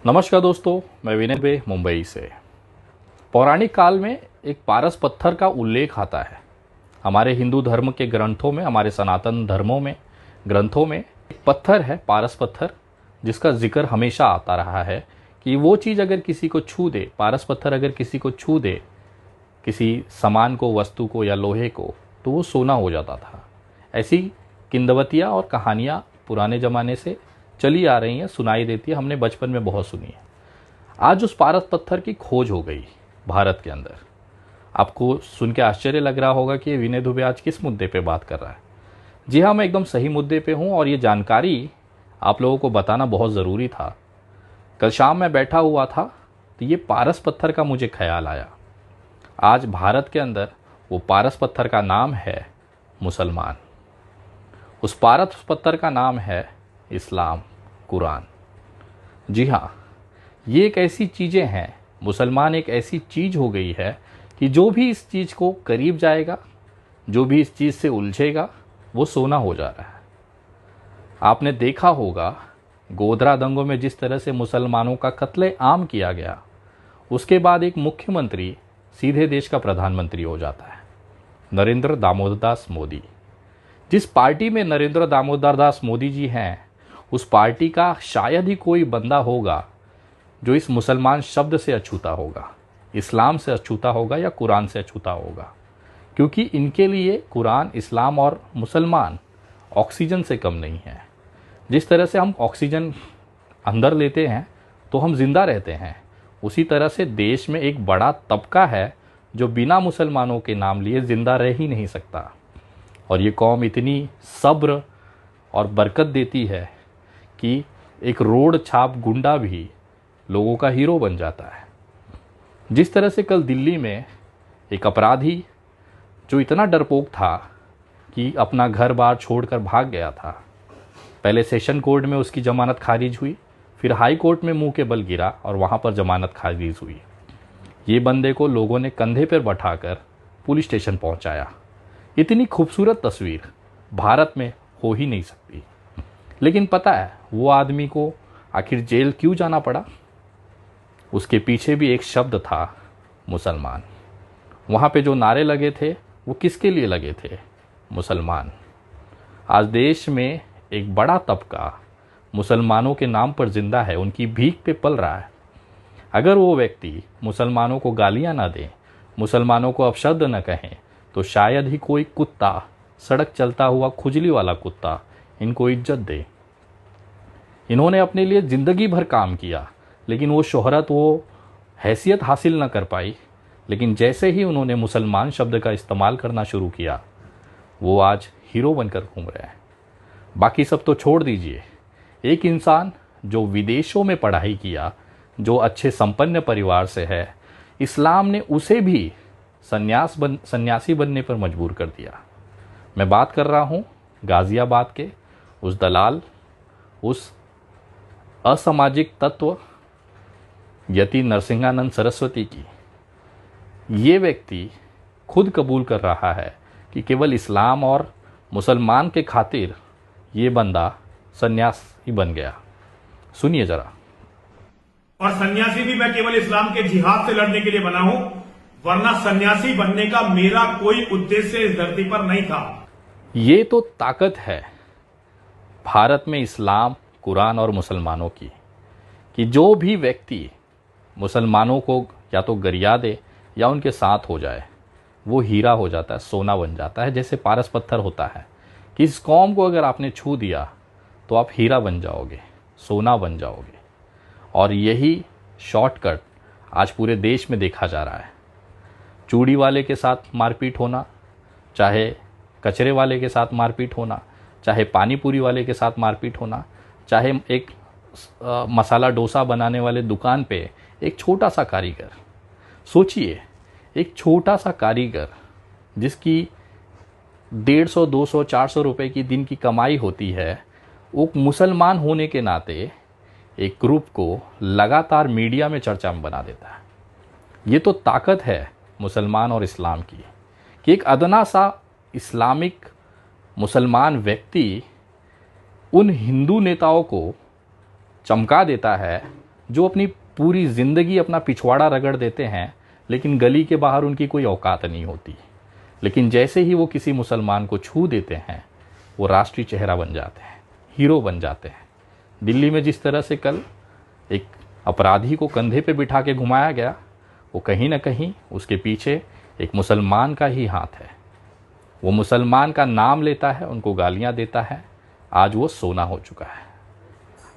नमस्कार दोस्तों, मैं विनय दुबे मुंबई से। पौराणिक काल में एक पारस पत्थर का उल्लेख आता है। हमारे हिंदू धर्म के ग्रंथों में, हमारे सनातन धर्मों में ग्रंथों में एक पत्थर है, पारस पत्थर, जिसका जिक्र हमेशा आता रहा है कि वो चीज़ अगर किसी को छू दे, पारस पत्थर अगर किसी को छू दे, किसी सामान को, वस्तु को या लोहे को, तो वो सोना हो जाता था। ऐसी किंवदंतियाँ और कहानियाँ पुराने ज़माने से चली आ रही हैं, सुनाई देती है, हमने बचपन में बहुत सुनी है। आज उस पारस पत्थर की खोज हो गई भारत के अंदर। आपको सुन के आश्चर्य लग रहा होगा कि विनय दुबे आज किस मुद्दे पे बात कर रहा है। जी हाँ, मैं एकदम सही मुद्दे पे हूँ और ये जानकारी आप लोगों को बताना बहुत ज़रूरी था। कल शाम मैं बैठा हुआ था तो ये पारस पत्थर का मुझे ख्याल आया। आज भारत के अंदर वो पारस पत्थर का नाम है मुसलमान। उस पारस पत्थर का नाम है इस्लाम, कुरान। जी हाँ, ये एक ऐसी चीज़ें हैं, मुसलमान एक ऐसी चीज़ हो गई है कि जो भी इस चीज़ को करीब जाएगा, जो भी इस चीज़ से उलझेगा, वो सोना हो जा रहा है। आपने देखा होगा गोधरा दंगों में जिस तरह से मुसलमानों का कत्ले-आम किया गया, उसके बाद एक मुख्यमंत्री सीधे देश का प्रधानमंत्री हो जाता है, नरेंद्र दामोदर दास मोदी। जिस पार्टी में नरेंद्र दामोदर दास मोदी जी हैं, उस पार्टी का शायद ही कोई बंदा होगा जो इस मुसलमान शब्द से अछूता होगा, इस्लाम से अछूता होगा या कुरान से अछूता होगा। क्योंकि इनके लिए कुरान, इस्लाम और मुसलमान ऑक्सीजन से कम नहीं है। जिस तरह से हम ऑक्सीजन अंदर लेते हैं तो हम जिंदा रहते हैं, उसी तरह से देश में एक बड़ा तबका है जो बिना मुसलमानों के नाम लिए जिंदा रह ही नहीं सकता। और ये कौम इतनी सब्र और बरकत देती है कि एक रोड छाप गुंडा भी लोगों का हीरो बन जाता है। जिस तरह से कल दिल्ली में एक अपराधी जो इतना डरपोक था कि अपना घर बार छोड़कर भाग गया था, पहले सेशन कोर्ट में उसकी जमानत खारिज हुई, फिर हाई कोर्ट में मुंह के बल गिरा और वहाँ पर जमानत खारिज हुई। ये बंदे को लोगों ने कंधे पर बैठाकर पुलिस स्टेशन पहुँचाया। इतनी खूबसूरत तस्वीर भारत में हो ही नहीं सकती। लेकिन पता है वो आदमी को आखिर जेल क्यों जाना पड़ा? उसके पीछे भी एक शब्द था, मुसलमान। वहाँ पे जो नारे लगे थे वो किसके लिए लगे थे? मुसलमान। आज देश में एक बड़ा तबका मुसलमानों के नाम पर जिंदा है, उनकी भीख पे पल रहा है। अगर वो व्यक्ति मुसलमानों को गालियाँ ना दें, मुसलमानों को अपशब्द न कहें, तो शायद ही कोई कुत्ता, सड़क चलता हुआ खुजली वाला कुत्ता, इनको इज्जत दे। इन्होंने अपने लिए ज़िंदगी भर काम किया, लेकिन वो शोहरत, वो हैसियत हासिल न कर पाई। लेकिन जैसे ही उन्होंने मुसलमान शब्द का इस्तेमाल करना शुरू किया, वो आज हीरो बनकर घूम रहे हैं। बाकी सब तो छोड़ दीजिए, एक इंसान जो विदेशों में पढ़ाई किया, जो अच्छे संपन्न परिवार से है, इस्लाम ने उसे भी सन्यासी बनने पर मजबूर कर दिया। मैं बात कर रहा हूँ गाज़ियाबाद के उस दलाल, उस असामाजिक तत्व यति नरसिंहानंद सरस्वती की। ये व्यक्ति खुद कबूल कर रहा है कि केवल इस्लाम और मुसलमान के खातिर ये बंदा सन्यासी बन गया। सुनिए जरा। और सन्यासी भी मैं केवल इस्लाम के जिहाद से लड़ने के लिए बना हूं, वरना सन्यासी बनने का मेरा कोई उद्देश्य इस धरती पर नहीं था। ये तो ताकत है भारत में इस्लाम, कुरान और मुसलमानों की, कि जो भी व्यक्ति मुसलमानों को या तो गरिया दे या उनके साथ हो जाए, वो हीरा हो जाता है, सोना बन जाता है। जैसे पारस पत्थर होता है कि इस कौम को अगर आपने छू दिया तो आप हीरा बन जाओगे, सोना बन जाओगे। और यही शॉर्टकट आज पूरे देश में देखा जा रहा है। चूड़ी वाले के साथ मारपीट होना, चाहे कचरे वाले के साथ मारपीट होना, चाहे पानी पूरी वाले के साथ मारपीट होना, चाहे एक मसाला डोसा बनाने वाले दुकान पे एक छोटा सा कारीगर। सोचिए, एक छोटा सा कारीगर जिसकी 150, 200, 400 रुपए की दिन की कमाई होती है, वो मुसलमान होने के नाते एक ग्रुप को लगातार मीडिया में चर्चा में बना देता है। ये तो ताकत है मुसलमान और इस्लाम की, कि एक अदना सा इस्लामिक मुसलमान व्यक्ति उन हिंदू नेताओं को चमका देता है जो अपनी पूरी ज़िंदगी अपना पिछवाड़ा रगड़ देते हैं, लेकिन गली के बाहर उनकी कोई औकात नहीं होती। लेकिन जैसे ही वो किसी मुसलमान को छू देते हैं, वो राष्ट्रीय चेहरा बन जाते हैं, हीरो बन जाते हैं। दिल्ली में जिस तरह से कल एक अपराधी को कंधे पे बिठा के घुमाया गया, वो कहीं ना कहीं उसके पीछे एक मुसलमान का ही हाथ है। वो मुसलमान का नाम लेता है, उनको गालियां देता है। आज वो सोना हो चुका है।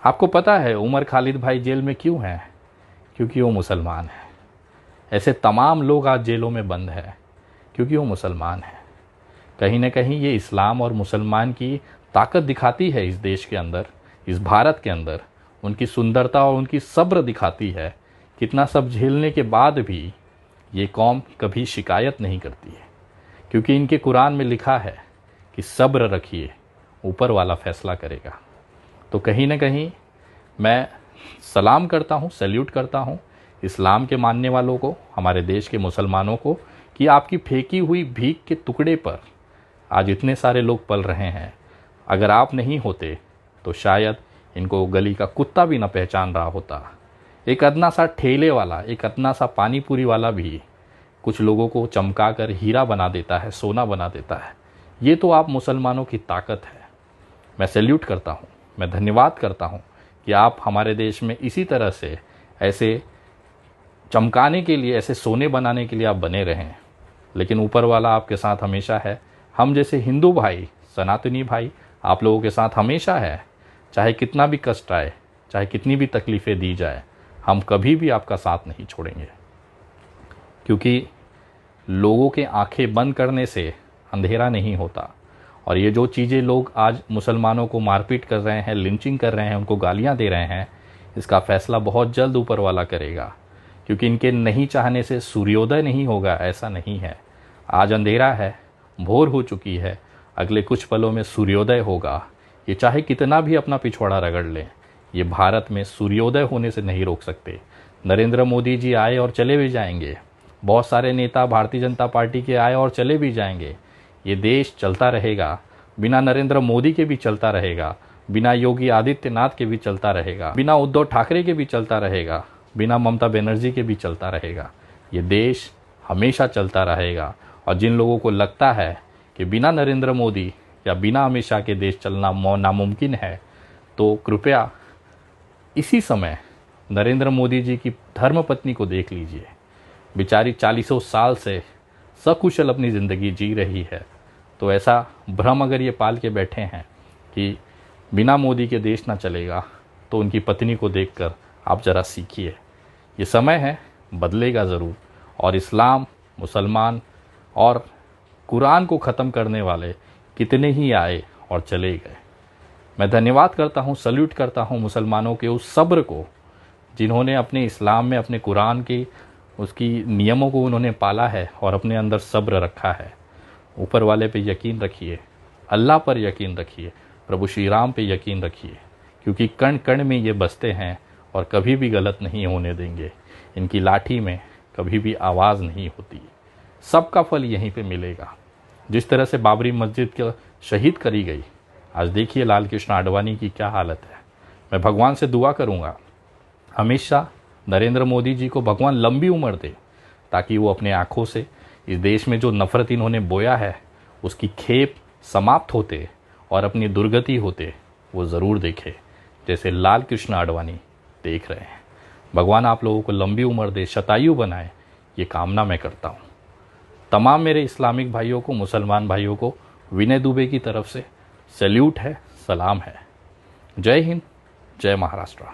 आपको पता है उमर खालिद भाई जेल में क्यों हैं? क्योंकि वो मुसलमान है। ऐसे तमाम लोग आज जेलों में बंद हैं क्योंकि वो मुसलमान है। कहीं ना कहीं ये इस्लाम और मुसलमान की ताकत दिखाती है इस देश के अंदर, इस भारत के अंदर। उनकी सुंदरता और उनकी सब्र दिखाती है। कितना सब झेलने के बाद भी ये कौम कभी शिकायत नहीं करती है, क्योंकि इनके कुरान में लिखा है कि सब्र रखिए, ऊपर वाला फैसला करेगा। तो कहीं ना कहीं मैं सलाम करता हूँ, सैल्यूट करता हूँ इस्लाम के मानने वालों को, हमारे देश के मुसलमानों को, कि आपकी फेंकी हुई भीख के टुकड़े पर आज इतने सारे लोग पल रहे हैं। अगर आप नहीं होते तो शायद इनको गली का कुत्ता भी न पहचान रहा होता। एक अदना सा ठेले वाला, एक अदना सा पानी पूरी वाला भी कुछ लोगों को चमका कर हीरा बना देता है, सोना बना देता है। ये तो आप मुसलमानों की ताकत है। मैं सैल्यूट करता हूँ, मैं धन्यवाद करता हूँ कि आप हमारे देश में इसी तरह से ऐसे चमकाने के लिए, ऐसे सोने बनाने के लिए आप बने रहें। लेकिन ऊपर वाला आपके साथ हमेशा है। हम जैसे हिंदू भाई, सनातनी भाई आप लोगों के साथ हमेशा है। चाहे कितना भी कष्ट आए, चाहे कितनी भी तकलीफ़ें दी जाए, हम कभी भी आपका साथ नहीं छोड़ेंगे। क्योंकि लोगों के आंखें बंद करने से अंधेरा नहीं होता। और ये जो चीज़ें लोग आज मुसलमानों को मारपीट कर रहे हैं, लिंचिंग कर रहे हैं, उनको गालियां दे रहे हैं, इसका फैसला बहुत जल्द ऊपर वाला करेगा। क्योंकि इनके नहीं चाहने से सूर्योदय नहीं होगा, ऐसा नहीं है। आज अंधेरा है, भोर हो चुकी है, अगले कुछ पलों में सूर्योदय होगा। ये चाहे कितना भी अपना पिछवाड़ा रगड़ लें, ये भारत में सूर्योदय होने से नहीं रोक सकते। नरेंद्र मोदी जी आए और चले भी जाएंगे, बहुत सारे नेता भारतीय जनता पार्टी के आए और चले भी जाएंगे। ये देश चलता रहेगा, बिना नरेंद्र मोदी के भी चलता रहेगा, बिना योगी आदित्यनाथ के भी चलता रहेगा, बिना उद्धव ठाकरे के भी चलता रहेगा, बिना ममता बनर्जी के भी चलता रहेगा। ये देश हमेशा चलता रहेगा। और जिन लोगों को लगता है कि बिना नरेंद्र मोदी या बिना अमित शाह के देश चलना नामुमकिन है, तो कृपया इसी समय नरेंद्र मोदी जी की धर्मपत्नी को देख लीजिए। बेचारी 40 साल से सकुशल अपनी ज़िंदगी जी रही है। तो ऐसा भ्रम अगर ये पाल के बैठे हैं कि बिना मोदी के देश ना चलेगा, तो उनकी पत्नी को देखकर आप ज़रा सीखिए। ये समय है, बदलेगा ज़रूर। और इस्लाम, मुसलमान और कुरान को ख़त्म करने वाले कितने ही आए और चले गए। मैं धन्यवाद करता हूँ, सल्यूट करता हूँ मुसलमानों के उस सब्र को, जिन्होंने अपने इस्लाम में, अपने कुरान की उसकी नियमों को उन्होंने पाला है और अपने अंदर सब्र रखा है। ऊपर वाले पे यकीन रखिए, अल्लाह पर यकीन रखिए, प्रभु श्री राम पे यकीन रखिए, क्योंकि कण कण में ये बसते हैं और कभी भी गलत नहीं होने देंगे। इनकी लाठी में कभी भी आवाज़ नहीं होती। सबका फल यहीं पे मिलेगा। जिस तरह से बाबरी मस्जिद को शहीद करी गई, आज देखिए लाल कृष्ण आडवाणी की क्या हालत है। मैं भगवान से दुआ करूँगा हमेशा नरेंद्र मोदी जी को भगवान लंबी उम्र दे, ताकि वो अपने आँखों से इस देश में जो नफ़रत इन्होंने बोया है उसकी खेप समाप्त होते और अपनी दुर्गति होते वो ज़रूर देखे, जैसे लाल कृष्ण आडवाणी देख रहे हैं। भगवान आप लोगों को लंबी उम्र दे, शतायु बनाए, ये कामना मैं करता हूँ। तमाम मेरे इस्लामिक भाइयों को, मुसलमान भाइयों को विनय दुबे की तरफ से सैल्यूट है, सलाम है। जय हिंद, जय महाराष्ट्र।